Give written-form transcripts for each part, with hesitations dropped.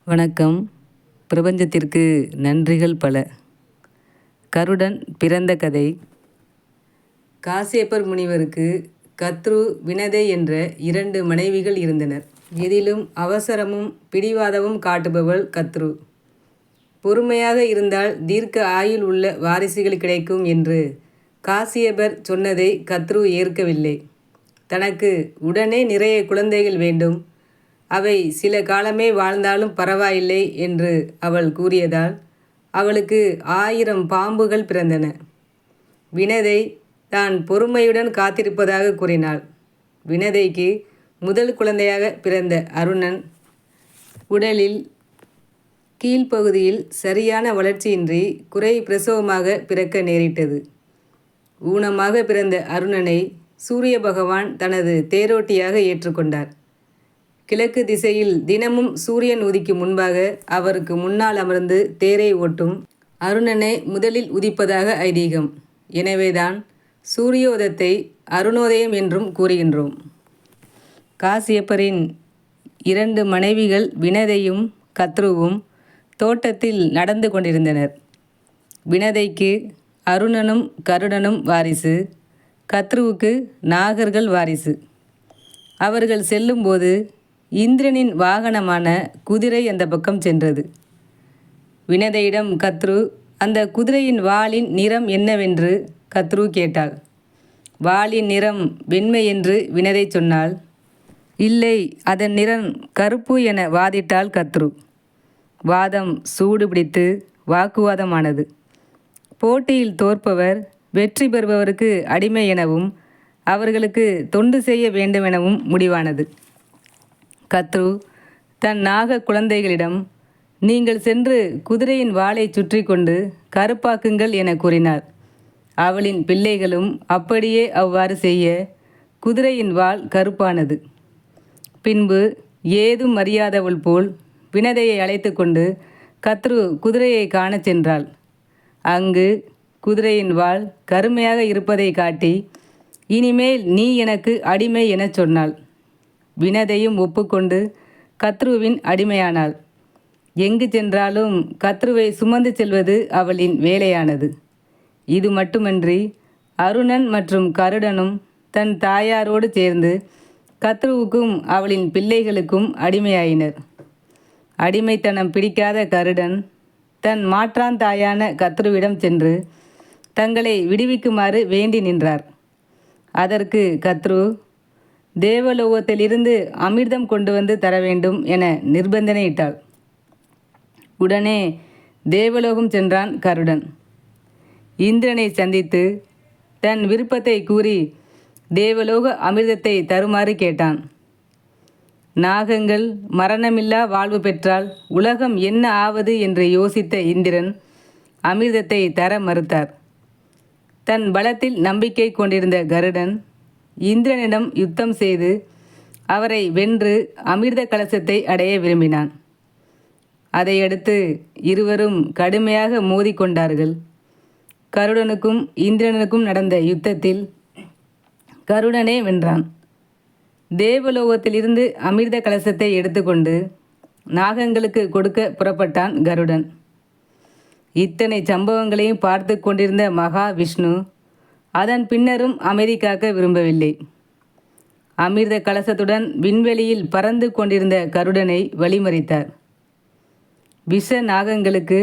வணக்கம். பிரபஞ்சத்திற்கு நன்றிகள் பல. கருடன் பிறந்த கதை. காசியப்பர் முனிவருக்கு கத்ரு, வினதை என்ற 2 மனைவிகள் இருந்தனர். எதிலும் அவசரமும் பிடிவாதமும் காட்டுபவள் கத்ரு. பொறுமையாக இருந்தால் தீர்க்க ஆயுள் உள்ள வாரிசுகள் கிடைக்கும் என்று காசியப்பர் சொன்னதை கத்ரு ஏற்கவில்லை. தனக்கு உடனே நிறைய குழந்தைகள் வேண்டும், அவை சில காலமே வாழ்ந்தாலும் பரவாயில்லை என்று அவள் கூறியதால் அவளுக்கு 1000 பாம்புகள் பிறந்தன. வினதை தான் பொறுமையுடன் காத்திருப்பதாக கூறினாள். வினதைக்கு முதல் குழந்தையாக பிறந்த அருணன் உடலில் கீழ்ப்பகுதியில் சரியான வளர்ச்சியின்றி குறை பிரசவமாக பிறக்க நேரிட்டது. ஊனமாக பிறந்த அருணனை சூரிய பகவான் தனது தேரோட்டியாக ஏற்றுக்கொண்டார். கிழக்கு திசையில் தினமும் சூரியன் உதிக்கும் முன்பாக அவருக்கு முன்னால் அமர்ந்து தேரை ஓட்டும் அருணனை முதலில் உதிப்பதாக ஐதீகம். எனவேதான் சூரியோதயத்தை அருணோதயம் என்றும் கூறுகின்றோம். காசியப்பரின் 2 மனைவிகள் வினதையும் கத்ருவும் தோட்டத்தில் நடந்து கொண்டிருந்தனர். வினதைக்கு அருணனும் கருடனும் வாரிசு, கத்ருவுக்கு நாகர்கள் வாரிசு. அவர்கள் செல்லும்போது இந்திரனின் வாகனமான குதிரை அந்த பக்கம் சென்றது. வினதையிடம் கத்ரு அந்த குதிரையின் வாளின் நிறம் என்னவென்று கத்ரு கேட்டாள். வாளின் நிறம் வெண்மை என்று வினதை சொன்னாள். இல்லை, அதன் நிறம் கருப்பு என வாதிட்டாள் கத்ரு. வாதம் சூடு பிடித்து வாக்குவாதமானது. போட்டியில் தோற்பவர் வெற்றி பெறுபவருக்கு அடிமை எனவும் அவர்களுக்கு தொண்டு செய்ய வேண்டுமெனவும் முடிவானது. கத்ரு தன் நாக குழந்தைகளிடம், நீங்கள் சென்று குதிரையின் வாளை சுற்றி கொண்டு கருப்பாக்குங்கள் என கூறினார். அவளின் பிள்ளைகளும் அப்படியே அவ்வாறு செய்ய குதிரையின் வாள் கருப்பானது. பின்பு ஏதும் அறியாதவள் போல் வினதையை அழைத்து கொண்டு கத்ரு குதிரையை காணச் சென்றாள். அங்கு குதிரையின் வாள் கருமையாக இருப்பதை காட்டி, இனிமேல் நீ எனக்கு அடிமை எனச் சொன்னாள். வினதையும் ஒப்புக்கொண்டு கத்ருவின் அடிமையானாள். எங்கு சென்றாலும் கத்ருவை சுமந்து செல்வது அவளின் வேலையானது. இது மட்டுமன்றி அருணன் மற்றும் கருடனும் தன் தாயாரோடு சேர்ந்து கத்ருவுக்கும் அவளின் பிள்ளைகளுக்கும் அடிமையாயினர். அடிமைத்தனம் பிடிக்காத கருடன் தன் மாற்றான் தாயான கத்ருவிடம் சென்று தங்களை விடுவிக்குமாறு வேண்டி நின்றார். அதற்கு கத்ரு தேவலோகத்திலிருந்து அமிர்தம் கொண்டு வந்து தர வேண்டும் என நிர்பந்தனையிட்டாள். உடனே தேவலோகம் சென்றான் கருடன். இந்திரனை சந்தித்து தன் விருப்பத்தை கூறி தேவலோக அமிர்தத்தை தருமாறு கேட்டான். நாகங்கள் மரணமில்லா வாழ்வு பெற்றால் உலகம் என்ன ஆவது என்று யோசித்த இந்திரன் அமிர்தத்தை தர மறுத்தார். தன் பலத்தில் நம்பிக்கை கொண்டிருந்த கருடன் இந்திரனிடம் யுத்தம் செய்து அவரை வென்று அமிர்த கலசத்தை அடைய விரும்பினான். அதையடுத்து இருவரும் கடுமையாக மோதிக்கொண்டார்கள். கருடனுக்கும் இந்திரனுக்கும் நடந்த யுத்தத்தில் கருடனே வென்றான். தேவலோகத்திலிருந்து அமிர்த கலசத்தை எடுத்துக்கொண்டு நாகங்களுக்கு கொடுக்க புறப்பட்டான் கருடன். இத்தனை சம்பவங்களையும் பார்த்து கொண்டிருந்த மகாவிஷ்ணு அதன் பின்னரும் அமைதி காக்க விரும்பவில்லை. அமிர்த கலசத்துடன் விண்வெளியில் பறந்து கொண்டிருந்த கருடனை வழிமறித்தார். விஷ நாகங்களுக்கு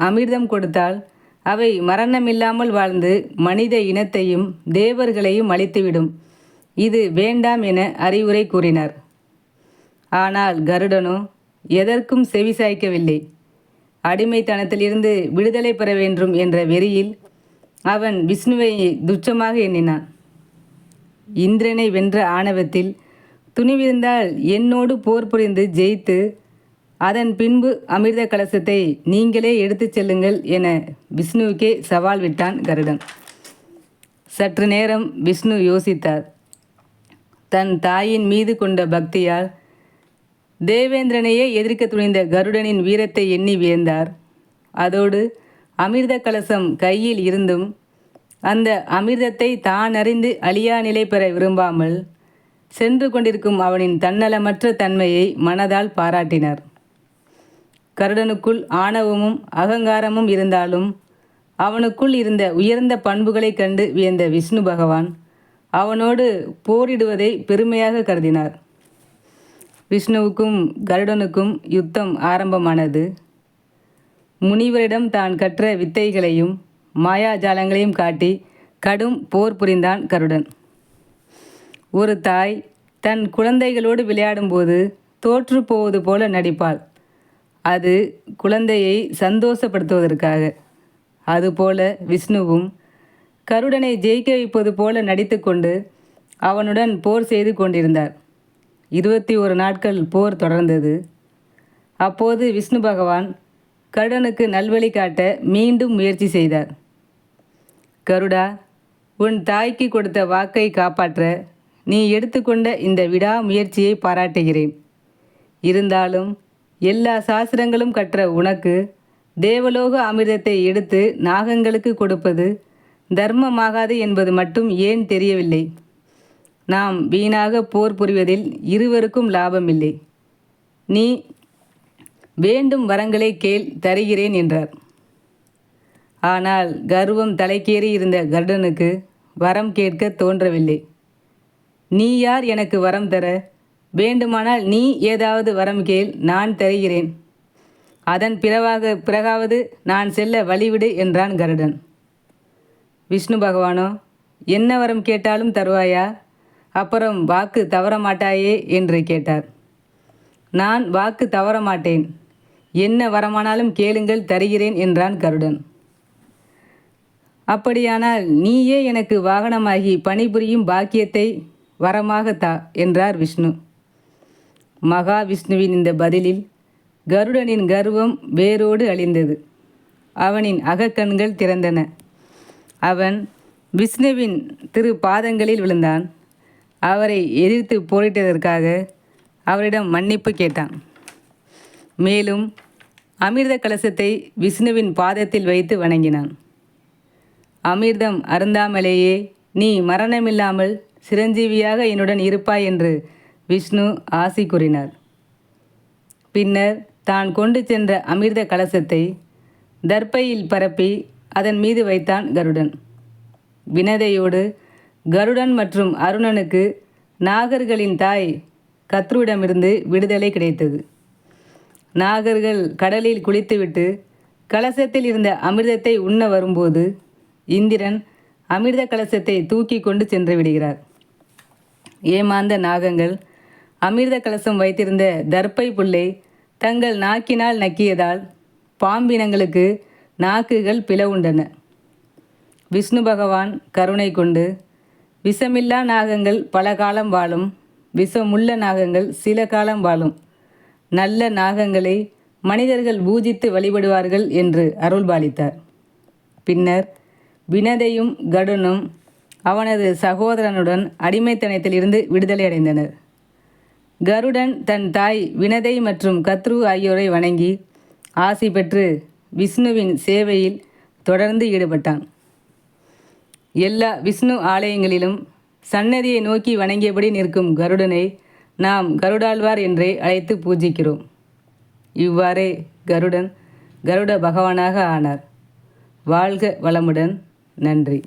அமிர்தம் கொடுத்தால் அவை மரணமில்லாமல் வாழ்ந்து மனித இனத்தையும் தேவர்களையும் அழித்துவிடும். இது வேண்டாம் என அறிவுரை கூறினார். ஆனால் கருடனோ எதற்கும் செவிசாய்க்கவில்லை. அடிமைத்தனத்திலிருந்து விடுதலை பெற வேண்டும் என்ற வெறியில் அவன் விஷ்ணுவை துச்சமாக எண்ணினான். இந்திரனை வென்ற ஆணவத்தில் துணிவிருந்தால் என்னோடு போர் புரிந்து ஜெயித்து அதன் பின்பு அமிர்த கலசத்தை நீங்களே எடுத்துச் செல்லுங்கள் என விஷ்ணுவுக்கே சவால் விட்டான் கருடன். சற்று நேரம் விஷ்ணு யோசித்தார். தன் தாயின் மீது கொண்ட பக்தியால் தேவேந்திரனையே எதிர்க்க துணிந்த கருடனின் வீரத்தை எண்ணி வியந்தார். அதோடு அமிர்த கலசம் கையில் இருந்தும் அந்த அமிர்தத்தை தான் அறிந்து அழியா நிலை பெற விரும்பாமல் சென்று கொண்டிருக்கும் அவனின் தன்னலமற்ற தன்மையை மனதால் பாராட்டினார். கருடனுக்குள் ஆணவமும் அகங்காரமும் இருந்தாலும் அவனுக்குள் இருந்த உயர்ந்த பண்புகளைக் கண்டு வியந்த விஷ்ணு பகவான் அவனோடு போரிடுவதை பெருமையாக கருதினார். விஷ்ணுவுக்கும் கருடனுக்கும் யுத்தம் ஆரம்பமானது. முனிவரிடம் தான் கற்ற வித்தைகளையும் மாயாஜாலங்களையும் காட்டி கடும் போர் புரிந்தான் கருடன். ஒரு தாய் தன் குழந்தைகளோடு விளையாடும்போது தோற்று போவது போல நடிப்பாள். அது குழந்தையை சந்தோஷப்படுத்துவதற்காக. அதுபோல விஷ்ணுவும் கருடனை ஜெயிக்க வைப்பது போல நடித்து கொண்டு அவனுடன் போர் செய்து கொண்டிருந்தார். 21 நாட்கள் போர் தொடர்ந்தது. அப்போது விஷ்ணு பகவான் கருடனுக்கு நல்வழி காட்ட மீண்டும் முயற்சி செய்தார். கருடா, உன் தாய்க்கு கொடுத்த வாக்கை காப்பாற்ற நீ எடுத்துக்கொண்ட இந்த விடாமுயற்சியை பாராட்டுகிறேன். இருந்தாலும் எல்லா சாஸ்திரங்களும் கற்ற உனக்கு தேவலோக அமிர்தத்தை எடுத்து நாகங்களுக்கு கொடுப்பது தர்மமாகாது என்பது மட்டும் ஏன் தெரியவில்லை? நாம் வீணாக போர் புரிவதில் இருவருக்கும் லாபமில்லை. நீ வேண்டும் வரங்களை கேள், தருகிறேன் என்றார். ஆனால் கர்வம் தலைக்கேறி இருந்த கருடனுக்கு வரம் கேட்க தோன்றவில்லை. நீ யார் எனக்கு வரம் தர? வேண்டுமானால் நீ ஏதாவது வரம் கேள், நான் தருகிறேன். அதன் பிறகாவது நான் செல்ல வழிவிடு என்றான் கருடன். விஷ்ணு பகவானோ, என்ன வரம் கேட்டாலும் தருவாயா? அப்புறம் வாக்கு தவற மாட்டாயே என்று கேட்டார். நான் வாக்கு தவற மாட்டேன். என்ன வரமானாலும் கேளுங்கள், தருகிறேன் என்றான் கருடன். அப்படியானால் நீயே எனக்கு வாகனமாகி பணிபுரியும் பாக்கியத்தை வரமாக தா என்றார் விஷ்ணு. மகாவிஷ்ணுவின் இந்த பதிலில் கருடனின் கர்வம் வேரோடு அழிந்தது. அவனின் அகக்கண்கள் திறந்தன. அவன் விஷ்ணுவின் திரு பாதங்களில் விழுந்தான். அவரை எதிர்த்து போரிட்டதற்காக அவரிடம் மன்னிப்பு கேட்டான். மேலும் அமிர்த கலசத்தை விஷ்ணுவின் பாதத்தில் வைத்து வணங்கினான். அமிர்தம் அருந்தாமலேயே நீ மரணமில்லாமல் சிரஞ்சீவியாக என்னுடன் இருப்பாய் என்று விஷ்ணு ஆசி கூறினார். பின்னர் தான் கொண்டு சென்ற அமிர்த கலசத்தை தர்ப்பையில் பரப்பி அதன் மீது வைத்தான் கருடன். வினதையோடு கருடன் மற்றும் அருணனுக்கு நாகர்களின் தாய் கத்ருவிடமிருந்து விடுதலை கிடைத்தது. நாகர்கள் கடலில் குளித்துவிட்டு கலசத்தில் இருந்த அமிர்தத்தை உண்ண வரும்போது இந்திரன் அமிர்த கலசத்தை தூக்கி கொண்டு சென்று விடுகிறார். ஏமாந்த நாகங்கள் அமிர்த கலசம் வைத்திருந்த தர்ப்பை புல்லை தங்கள் நாக்கினால் நக்கியதால் பாம்பினங்களுக்கு நாக்குகள் பிளவுண்டன. விஷ்ணு பகவான் கருணை கொண்டு விஷமில்லா நாகங்கள் பல காலம் வாழும், விஷமுள்ள நாகங்கள் சில காலம் வாழும், நல்ல நாகங்களை மனிதர்கள் பூஜித்து வழிபடுவார்கள் என்று அருள்பாலித்தார். பின்னர் வினதையும் கருடனும் அவனது சகோதரனுடன் அடிமைத்தனத்திலிருந்து விடுதலை அடைந்தனர். கருடன் தன் தாய் வினதை மற்றும் கத்ரு ஆகியோரை வணங்கி ஆசி பெற்று விஷ்ணுவின் சேவையில் தொடர்ந்து ஈடுபட்டான். எல்லா விஷ்ணு ஆலயங்களிலும் சன்னதியை நோக்கி வணங்கியபடி நிற்கும் கருடனை நாம் கருடாழ்வார் என்றே அழைத்து பூஜிக்கிறோம். இவ்வாறே கருடன் கருட பகவானாக ஆனார். வாழ்க வளமுடன். நன்றி.